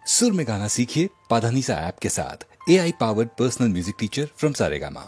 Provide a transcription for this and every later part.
सुर में गाना सीखिए पाधानीसा ऐप के साथ। AI powered personal music teacher from Saregama.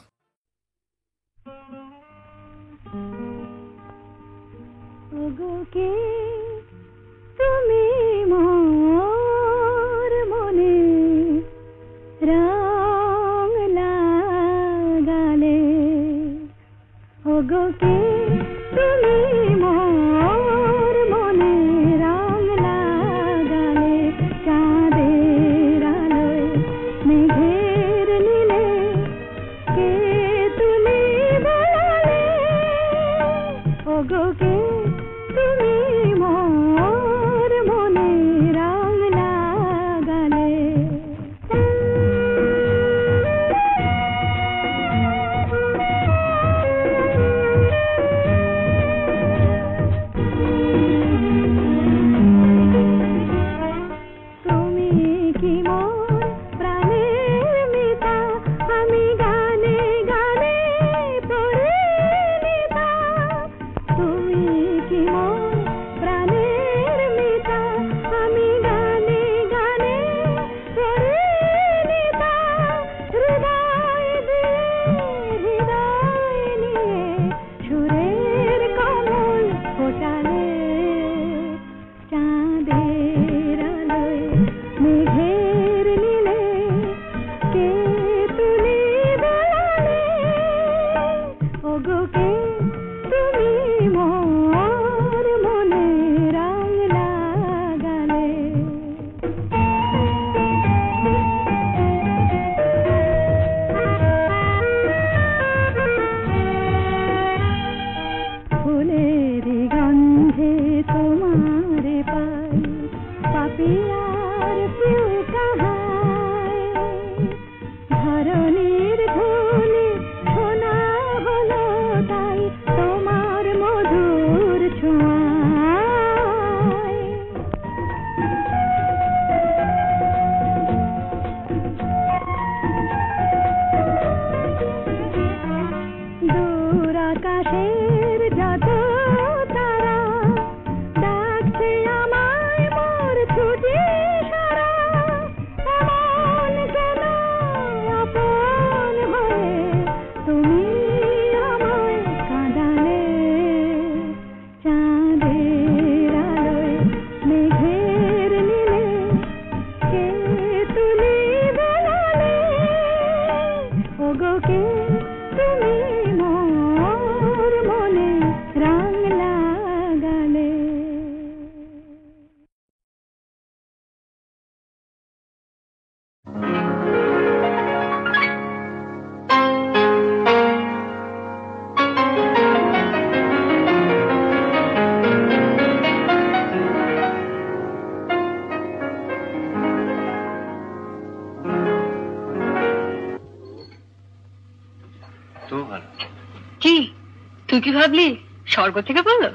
তুই কি ভাবলি স্বর্গ থেকে বললো?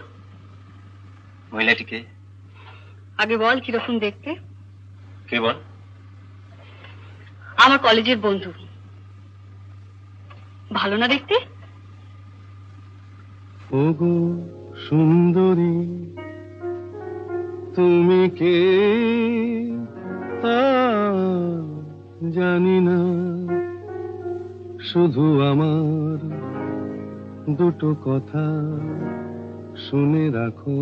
মহিলাটিকে আগে বল কিরকম দেখতে। কে বল? আমার কলেজের বন্ধু। ভালো না দেখতে? ওগো সুন্দরী তুমি কে তা জানি না, শুধু আমার দুটো কথা শুনে রাখো।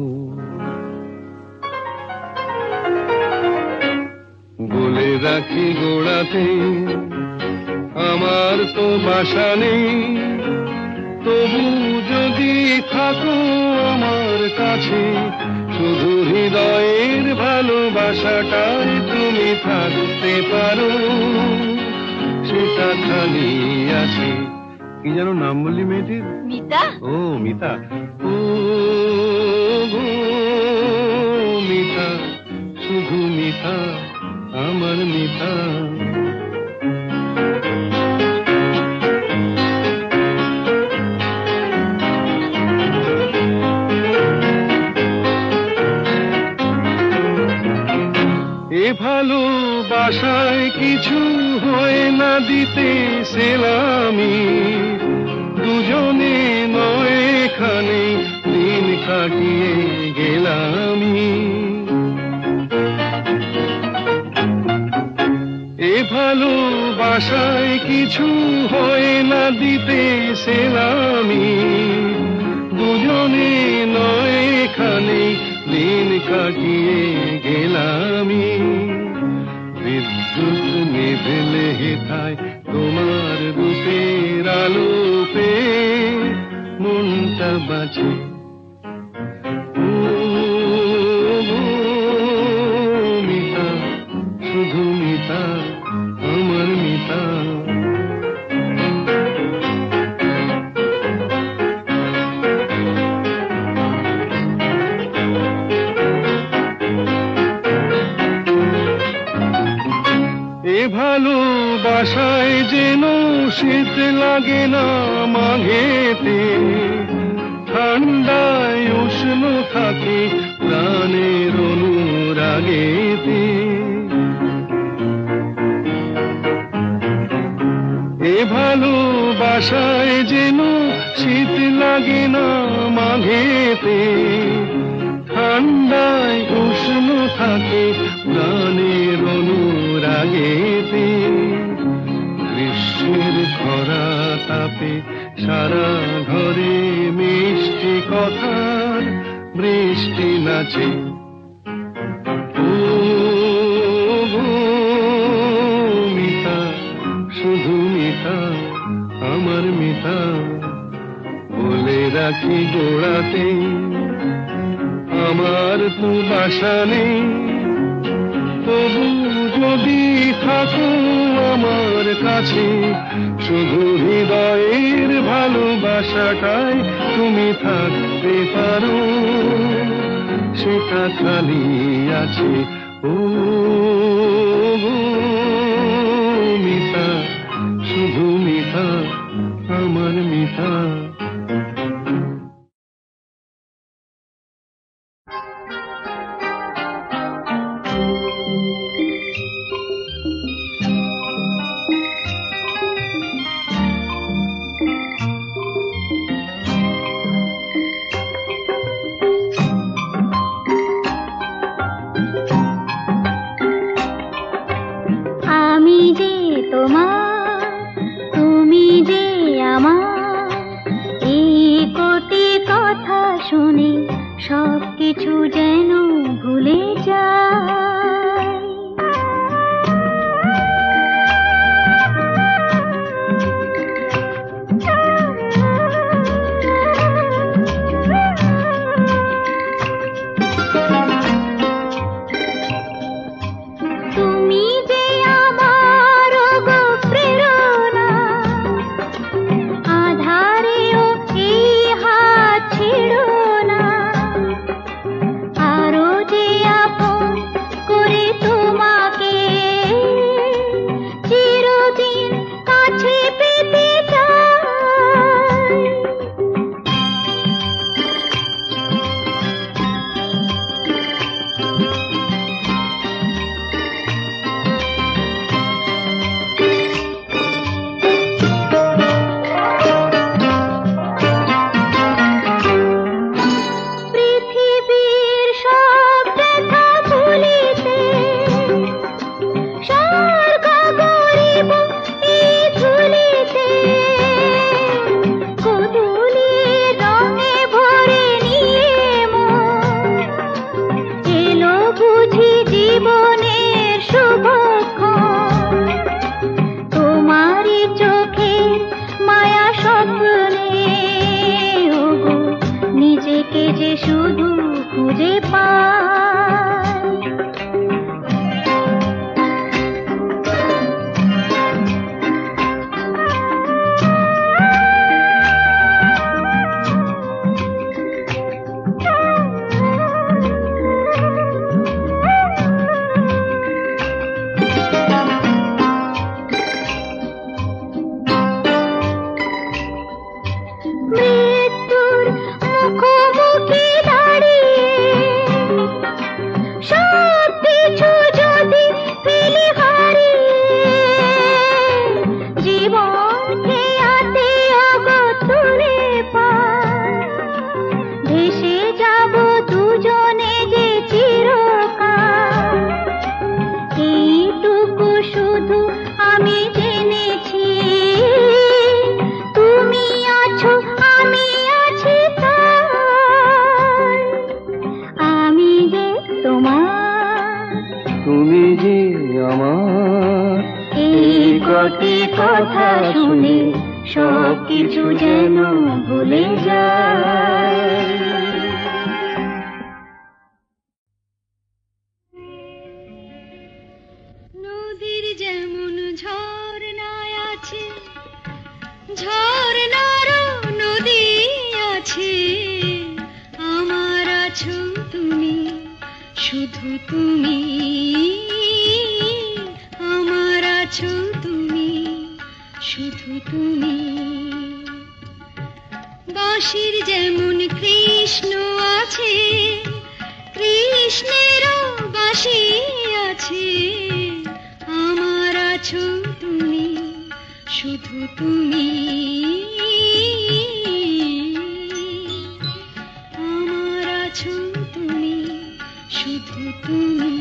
বলে রাখি গোড়াতে আমার তো বাসা নেই, তবু যদি থাকো আমার কাছে, শুধু হৃদয়ের ভালোবাসাটাই তুমি থাকতে পারো, সেটা খালি আছে। কি যেন নাম বললি মেয়েটির? মিতা। ও মিতা, ও গো মিতা, শুধু মিতা, আমার মিতা। এ ভালোবাসায় কিছু হয় না দিতে সেলামি, দুজনে নয় এখানে দিন কাটিয়ে গেলামি। ভালোবাসায় কিছু হয় না দিতে সেলামি, দুজনে নয় এখানে দিন কাটিয়ে গেলামি। বিদ্যুৎ নিভেলে হেথায় তোমার রূপের আলো পেয়ে মনটা বাঁচে। মিতা, শুধু মিতা, আমার মিতা। এ ভালোবাসায় যেন শীত লাগে না মাঘেতে, ঠান্ডায় উষ্ণ থাকে প্রাণের অনুরাগেতে। এ ভালোবাসায় যেন শীত লাগে না মাঘেতে, ঠান্ডায় উষ্ণ থাকে প্রাণের অনুরাগেতে। গ্রীষ্মের খরা তাপে সারা ঘরে মিষ্টি কথার বৃষ্টি নাচে। ও মিতা, শুধু মিতা, আমার মিতা। বলে রাখি গোড়াতে আমার তো বাসা নেই, তবু যদি থাকো আমার কাছে, শুধু হৃদয়ের ভালোবাসাটাই তুমি থাকতে পারো, সেটা খালি আছে। ও মিতা, শুধু মিতা, আমার মিতা। আমি যে তোমার, তুমি যে আমার, এই কোটি কথা শুনে সবকিছু যেন ভুলে যায়। তুমি যে আমার গো প্রেরণা, আধারেও এই হাত ছেড়ো না, আরো তুমি যে আমার এই কটি কথা শুনে সব কিছু যেন ভুলে যায়। নদীর যেমন ঝর্ণায় আছে, ঝর্ণারও নদী আছে, আমার আছো তুমি, শুধু তুমি, আমার আছো তুমি, শুধু তুমি। বাঁশির যেমন কৃষ্ণ আছে, কৃষ্ণেরও বাঁশি আছে, আমার আছো তুমি, শুধু তুমি, আমার আছো তুমি, শুধু তুমি।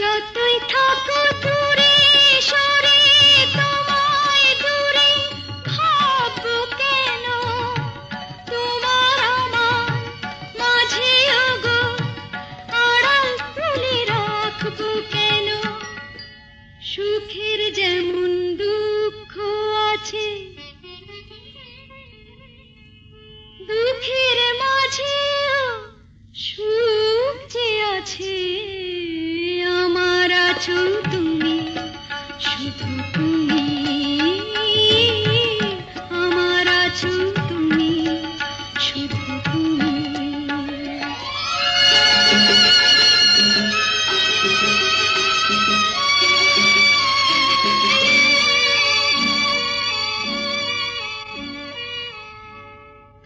যতই থাকো দূরে সরে, তোমায় দূরে ভাববো কেন, তোমার আমার মাঝে ওগো আড়াল তুলে রাখবো কেন। সুখের যেমন দুঃখ আছে, দুঃখের মাঝেও সুখ যে আছে, আমার আছো তুমি, শুধু তুমি, আমার আছো তুমি, শুধু তুমি।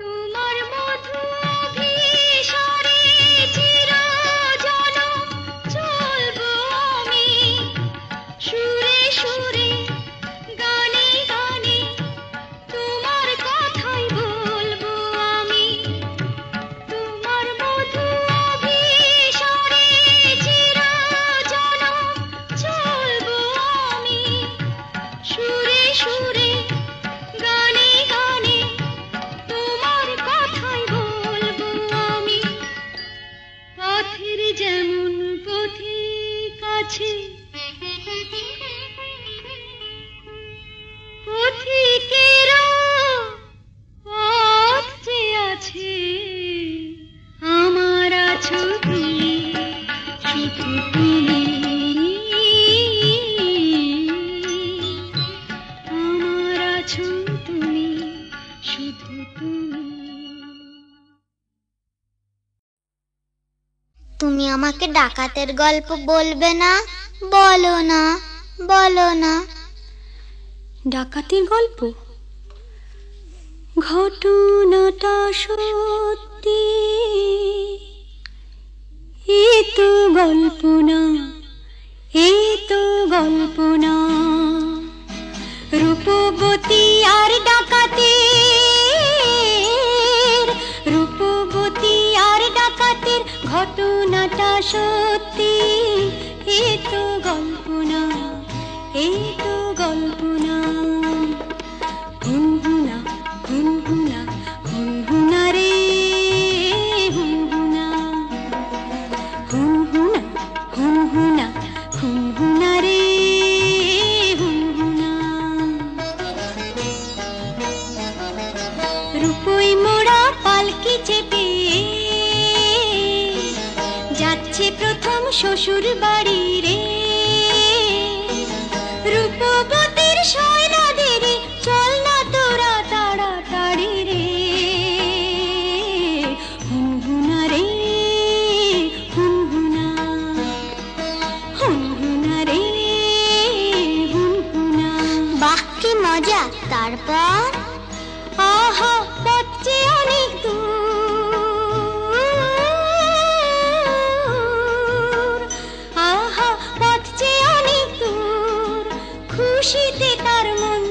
তোমার মধু অভিসারে চিরজনম চলবো আমি, সুরে সুরে গানে গানে তোমার কথাই বলবো আমি। তোমার মধু অভিসারে চিরজনম চলবো আমি, সুরে সুরে গানে গানে তোমার কথাই বলবো আমি। পথের যেমন পথিক আছে, পথিকেরও পথ যে আছে, আমার আছো তুমি, শুধু তুমি, আমার আছো তুমি, শুধু তুমি। তুমি আমাকে ডাকাতের গল্প বলবে না? বলো না, বলো না। ডাকাতির গল্প? ঘটনাটা সত্যি, এ তো গল্প না, এ তো গল্প না। রূপবতী আর ডাকাতের, রূপবতী আর ডাকাতের ঘটনাটা সত্যি, এ তো গল্প না, এ তো গল্প না। হুনহুনা হুনহুনা হুনহুনা রে হুনহুনা, হুনহুনা হুনহুনা হুনহুনা রে হুনহুনা। রূপই মোড়া পালকি চেপে যাচ্ছে প্রথম শ্বশুর বাড়ি রে। রূপবতীর সৈন্যদের চল না তোরা তাড়াতাড়ি রে। হুনহুনা রে হুনহুনা, হুনহুনা রে হুনহুনা। বাহ কি মজা! তারপর? আহা পথ যে অনেক দূর, আহা পথ যে অনেক দূর, খুশিতে তার মন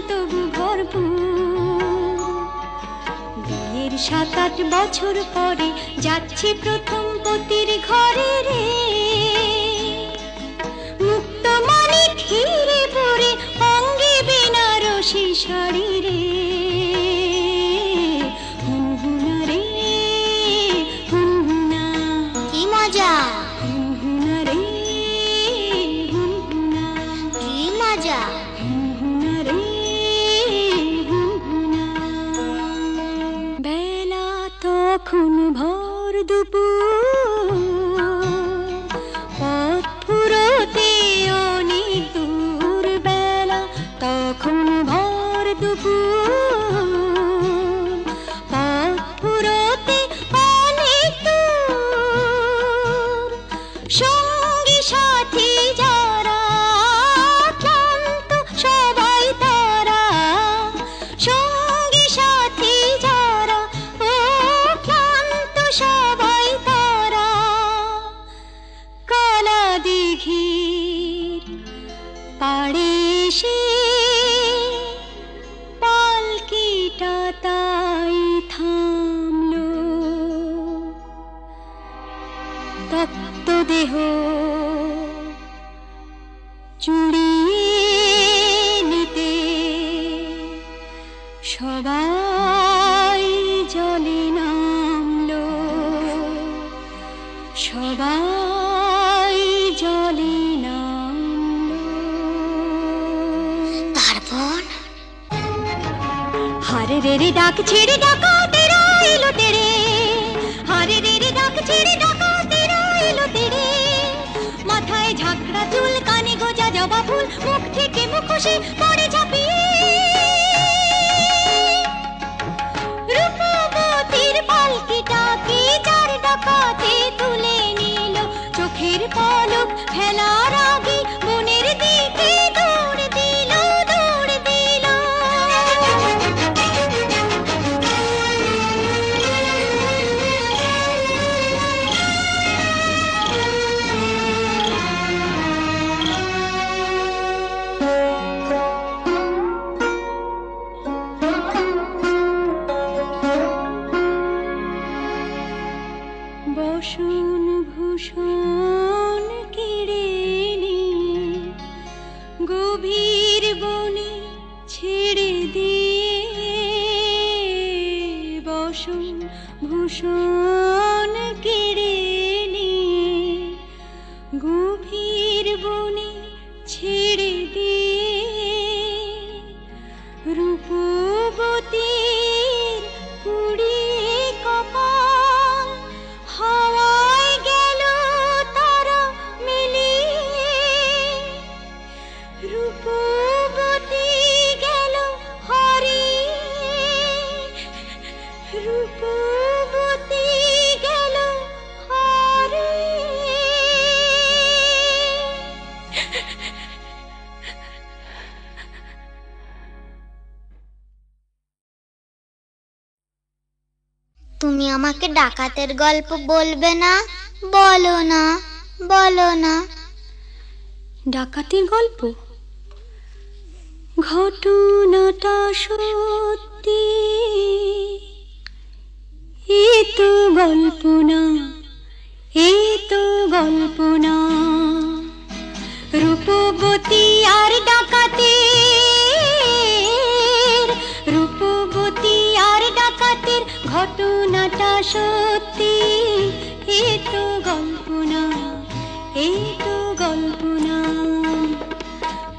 বিয়ের 7-8 বছর পরে যাচ্ছি প্রথম পতির ঘরে রে, মুক্ত মানিক হিরে পরে অঙ্গে বেনারসি শাড়ি রে, হুনহুনা রে হুনহুনা, কি মজা, হুনহুনা রে হুনহুনা, কি মজা। হুনহুনা রে হুনহুনা। বেলা তখন ভর দুপুর, পথ ফুরোতে অনেক দূর, বেলা তখন ভর দুপুর, পথ ফুরোতে অনেক দূর, সঙ্গী সাথী যারা ক্লান্ত সবাই তারা, সঙ্গী সাথী যারা ও ক্লান্ত সবাই তারা, কালা দিঘির পাড়ে এসে পালকিটা তাই থামলো, তপ্ত দেহ চুড়িয়ে নিতে সবাই জলে নামলো, সবাই জলে নামলো। তারপর হারে রে রে ডাক ছেড়ে ডাকা তেরা এলো তেরে, হারে রে রে ডাক ছেড়ে ডাকা তেরা এলো তেরে, মাথায় ঝাঁকড়া চুল, কানে গোজা জবা ফুল, মুখ থেকে মুখোশে পড়ে ঝাঁপিয়ে, রূপবতীর পালকিটাকে চার ডাকাতে তুলে নিল, চোখের পলক ফেলার আগে মনের দিকে দৌড় দিল, দৌড় দিল। বসন ভূষণ কেড়ে নিয়ে গভীর বনে ছেড়ে দিয়ে, বসন ভূষণ কেড়ে নিয়ে গভীর বনে ছেড়ে দিয়ে, রূপবতীর পুড়িয়ে কপাল হাওয়ায় গেল তারা মিলিয়ে, রূপবতী গেল হারিয়ে, রূপবতী গেল হারিয়ে। তুমি আমাকে ডাকাতের গল্প বলবে না? বলো না, বলো না। ডাকাতির গল্প? ঘটনাটা সত্যি, এ তো গল্প না, এ তো গল্প না। রূপবতী আর ডাকাতের, রূপবতী আর ডাকাতের ঘটনাটা সত্যি, এ তো গল্প না, এ তো গল্প না।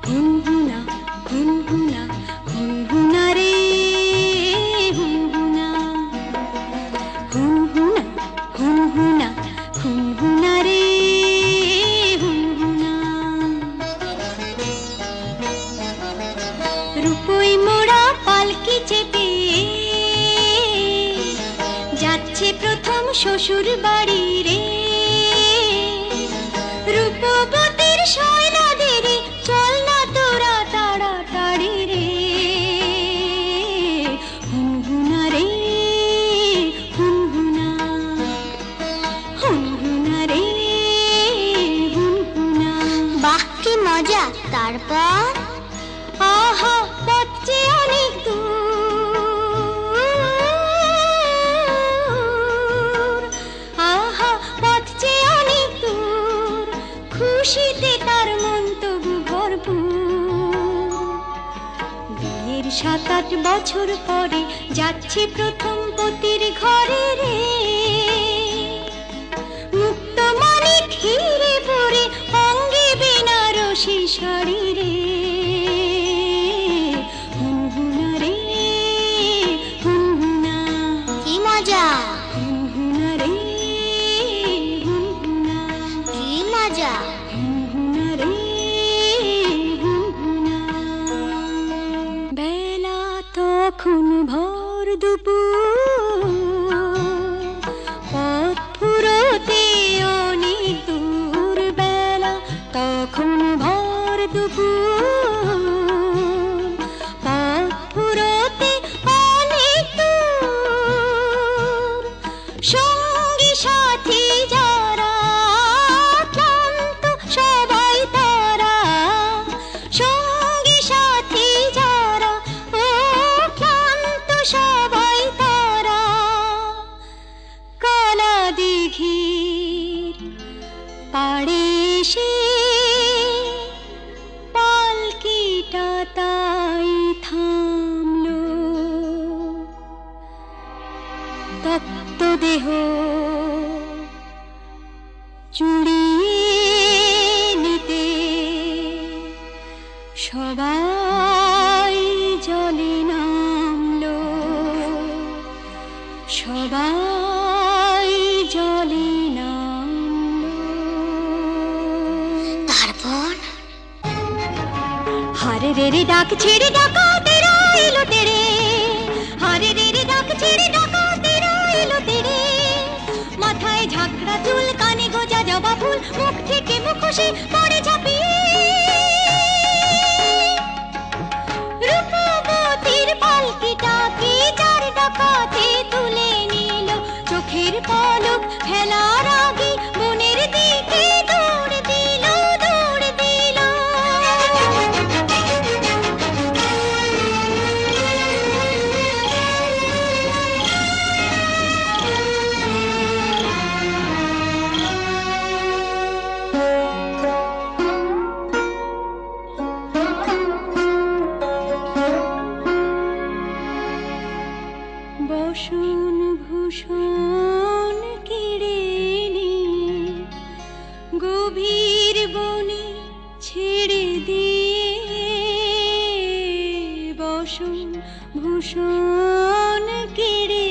হুনহুনা হুনহুনা হুনহুনা রে হুনহুনা, হুনহুনা হুনহুনা হুনহুনা রে হুনহুনা। রূপই মোড়া পালকি চেপে যাচ্ছে প্রথম শ্বশুর বাড়ি রে, রূপবতীর শয়না দেরি, চল না তোরা তাড়াতাড়ি রে। হুনহুনা রে হুনহুনা, হুনহুনা রে হুনহুনা। বাহ কি মজা। তারপর আহা পথে অনেক দূর, বছর পরে যাচ্ছি প্রথম পতির ঘরে রে, মুক্ত মানিক হিরে পরে অঙ্গে বেনারসি শাড়ি রে, হুনহুনা রে হুনহুনা, কি মজা, হুনহুনা রে হুনহুনা, কি মজা। হুনহুনা রে হুনহুনা। বেলা তখন ভর দুপুর, পথ ফুরোতে অনেক দূর, বেলা তখন ভর দুপুর, পথ ফুরোতে অনেক দূর, সঙ্গী সাথী যারা ক্লান্ত সবাই তারা, সঙ্গী সাথী যারা ও ক্লান্ত সবাই তারা, কালা দিঘির পাড়ে এসে পালকিটা তাই থামলো, তপ্ত দেহ চুড়িয়ে নিতে সবাই জলে নামলো, সবাই জলে নামলো। তারপর হারে রে রে ডাক ছেড়ে ডাকাতেরা এলো তেরে, হারে রে রে ডাক ছেড়ে ডাকাতেরা এলো তেরে, মাথায় ঝাঁকড়া চুল, কানে গোজা জবা ফুল, মুখ থেকে মুখোশে পড়ে ঝাঁপিয়ে, রূপবতীর পালকিটাকে চার ডাকাতে তুলে নিল, চোখের পলক ফেলার আগে মনের দিকে দৌড় দিল, দৌড় দিল। বসন ভূষণ কেড়ে নিয়ে গভীর বনে ছেড়ে দিয়ে, বসন ভূষণ কেড়ে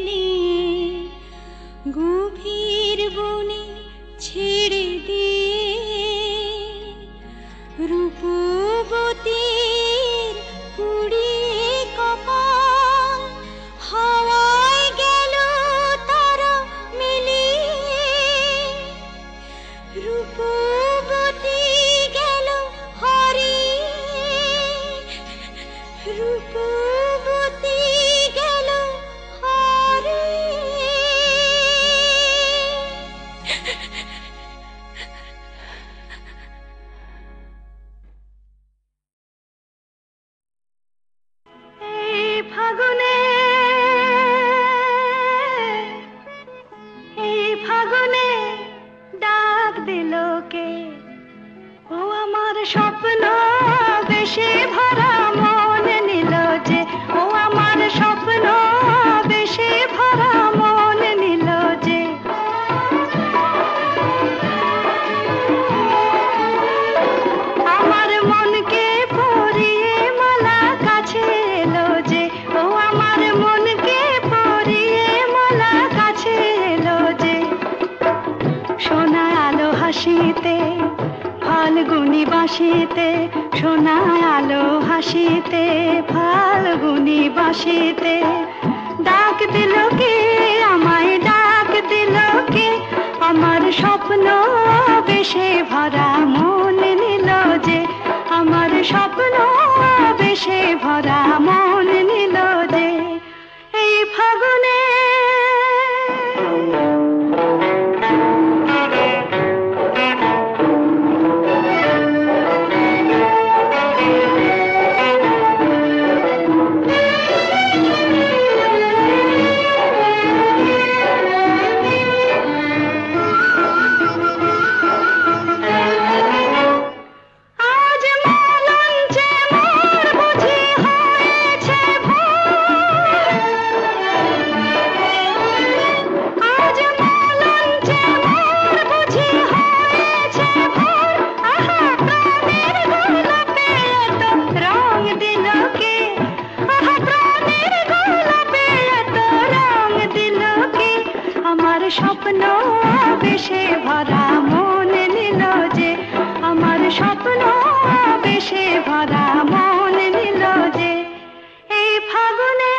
নিয়ে গভীর বনে ছেড়ে দিয়ে, রূপবতীর পুড়িয়ে কপাল হাওয়ায় গেল তারা মিলিয়ে, রূপবতী গেল হারিয়ে, রূপবতী গেল হারিয়ে। এই ফাগুনে ডাক দিল কে, ও আমার স্বপ্ন বেশি ভরা মন নিল যে, ও আমার স্বপ্ন বেশি ভরা মন নিল যে, আমার মনকে পরিয়ে মালা কাছে এলো যে, ও আমার মনকে পরিয়ে মালা কাছে এলো যে, সোনা আলো হাসিতে ফাল্গুনি বাঁশিতে, সোনা আলো হাসিতে ফাল্গুনি বাঁশিতে, ডাক দিল কে আমায়, ডাক দিল কে, আমার স্বপ্ন বেশে ভরা মন নিল যে, আমার স্বপ্ন বেশে ভরা মন নিল যে, এই ফাগুনে। আমার স্বপ্ন বেশে ভরা মন নিল যে, আমার স্বপ্ন বেশে ভরা মন নিল যে, এই ফাগুনে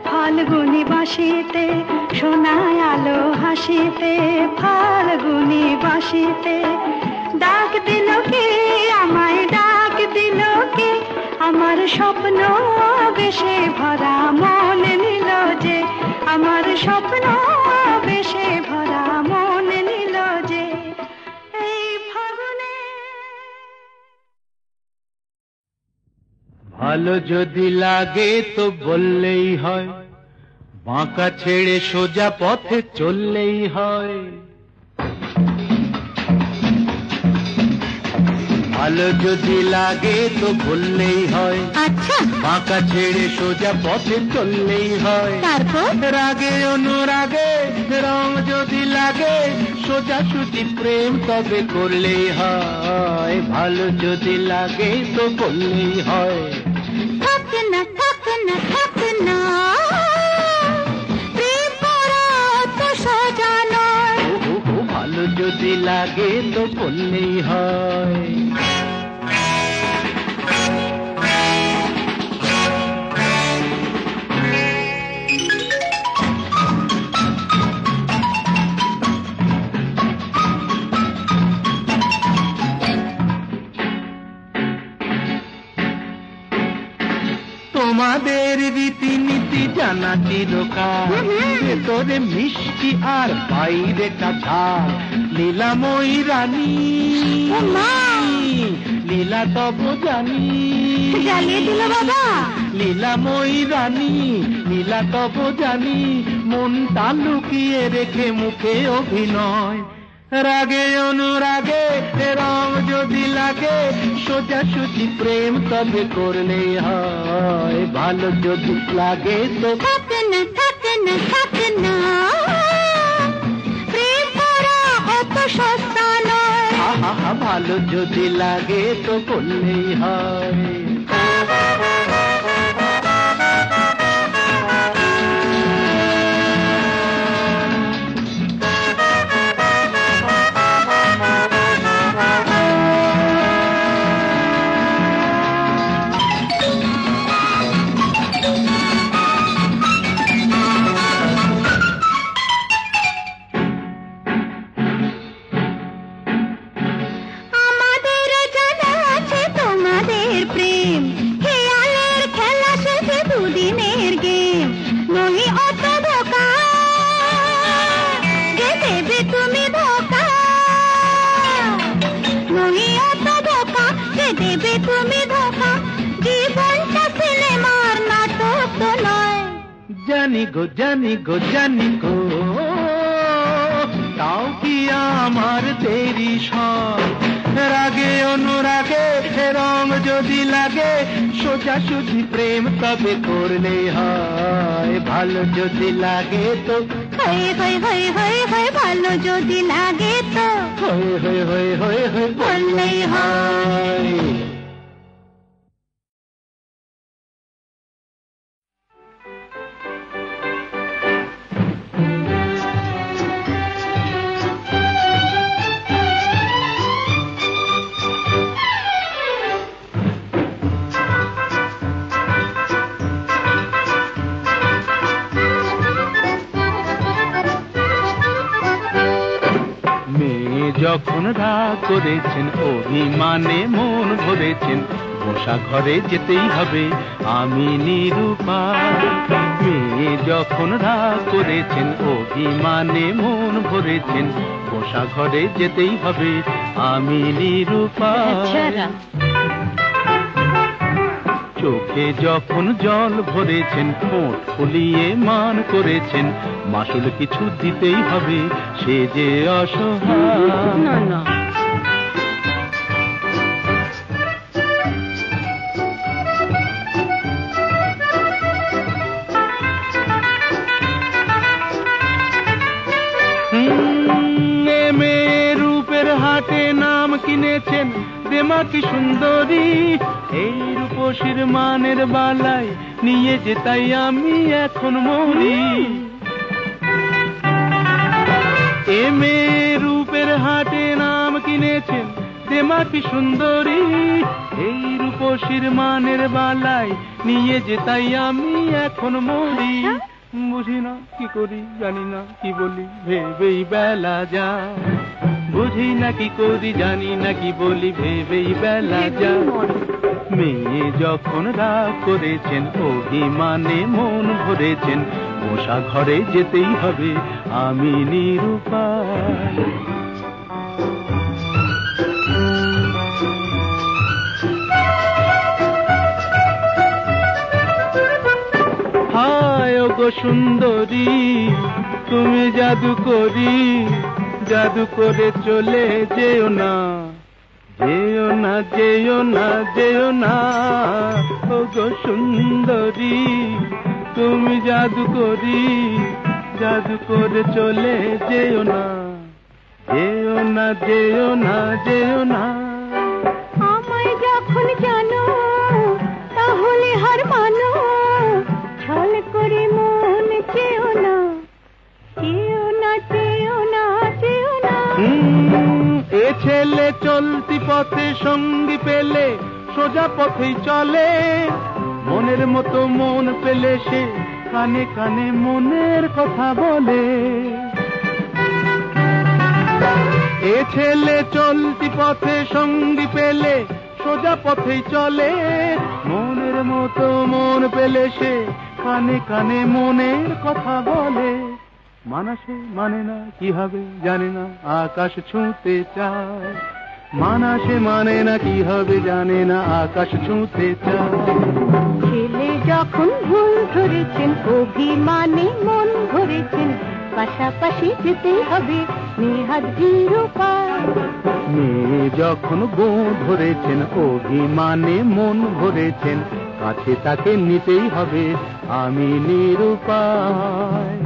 ফাল্গুনি বাসিতে, শোনায় আলো হাসিতে, ফাল্গুনি বাসিতে, ডাক দিল কে আমায়, ডাক দিল কে, আমার স্বপ্ন বেশে ভরা মন নিল যে, আমার স্বপ্ন বেশে ভরা মন নিল যে, এই ফাগুনে। ভালো যদি লাগে তো বললেই হয়, বাঁকা ছেড়ে সোজা পথে চললেই হয়। ভালো যদি লাগে তো বললেই হয়, আচ্ছা বাঁকা ছেড়ে সোজা পথে চললেই হয়। তারপর রাগে অনুরাগে রং যদি লাগে, সোজা সুজি প্রেম তবে করলেই হয়। ভালো যদি লাগে তো বললেই হয়। থাক না থাক না থাক না, প্রেম করা তো সোজা নয়। ভালো যদি লাগে তো বললেই হয়। তোমাদের রীতিনীতি জানা চিরকাল, ভেতরে মিষ্টি আর বাইরে কাঁচা। লীলাময়ী রানী লীলা তব জানি, জ্বালিয়ে দিল বাবা। লীলাময়ী রানী লীলা তব জানি, মনটা লুকিয়ে রেখে মুখে অভিনয়। রাগে অনুরাগে রং যদি লাগে, সোজা সুজি প্রেম তবে করলেই হয়। ভালো যদি লাগে তো থাক না থাক না থাক না, প্রেম করা অত সস্তা নয়। ভালো যদি লাগে তো করলেই হয়। জানি গো জানি গো জানি গো, তাও কি আমার দেরি সব। রাগে অনুরাগে রং যদি লাগে, সোজা সুজি প্রেম তবে করলেই হয়। ভালো যদি লাগে তো হয়ে হয়ে হয়ে হয়ে হয়ে, ভালো যদি লাগে তো হয়ে হয়ে হয়ে হয়ে হয়ে বললেই হয়। যখন রাগ করেছেন, অভিমানে মন ভরেছেন, বসা ঘরে যেতেই হবে আমি নিরুপায়। মেয়ে যখন রাগ করেছেন, অভিমানে মন ভরেছেন, বসা ঘরে যেতেই হবে আমি নিরুপায়। চোখে যখন জল ভরেছেন, ঠোঁট ফুলিয়ে মান করেছেন, মাসুল কিছু দিতেই হবে সে যে অসহায়। না না, মেয়ের রূপের হাটে নাম কিনেছেন দেমাকি সুন্দরী, এই রূপসীর মানের বালাই নিয়ে যে তাই আমি এখন মরি। এ মেয়ের রূপের হাটে নাম কিনেছেন দেমাকি সুন্দরী, এই রূপসীর মানের বালাই নিয়ে যে তাই আমি এখন মরি। বুঝি না কি করি, জানি না কি বলি, ভেবেই বেলা যায়। বুঝি না কি করি, জানি না কি বলি, ভেবেই বেলা যায়। মেয়ে যখন রাগ করেছেন, অভিমানে মন ভরেছেন, বসা ঘরে যেতেই হবে আমি নিরুপায়। হায় ওগো সুন্দরী, তুমি জাদু করি, জাদু করে চলে যেও না, যেও না, যেও না, যেও না। ওগো সুন্দরী, তুমি জাদু করি, জাদু করে চলে যেও না, যেও না, যেও না, যেও না। আমায় যখন জানো তাহলে হার মানো, ছল করে মন চেও না, চেও না, চেও না, চেও না। এ ছেলে চলতি পথে সঙ্গী পেলে সোজা পথেই চলে, মনের মতো মন পেলে সে কানে কানে মনের কথা বলে। এ ছেলে চলতি পথে সঙ্গী পেলে সোজা পথেই চলে, মনের মতো মন পেলে সে কানে কানে মনের কথা বলে। মানাসে মানে না কি হবে জানে না, আকাশ ছুঁতে চায়। মানাসে মানে না কি হবে জানে না, আকাশ ছুঁতে চায়। ছেলে যখন ভুল ধরেছেন, অভিমানে মন ভরেছেন, পাশাপাশি যেতেই হবে নেহাত নিরুপায়। মেয়ে যখন বউ ধরেছেন, অভিমানে মন ভরেছেন, কাছে তাকে নিতেই হবে আমি নিরুপায়।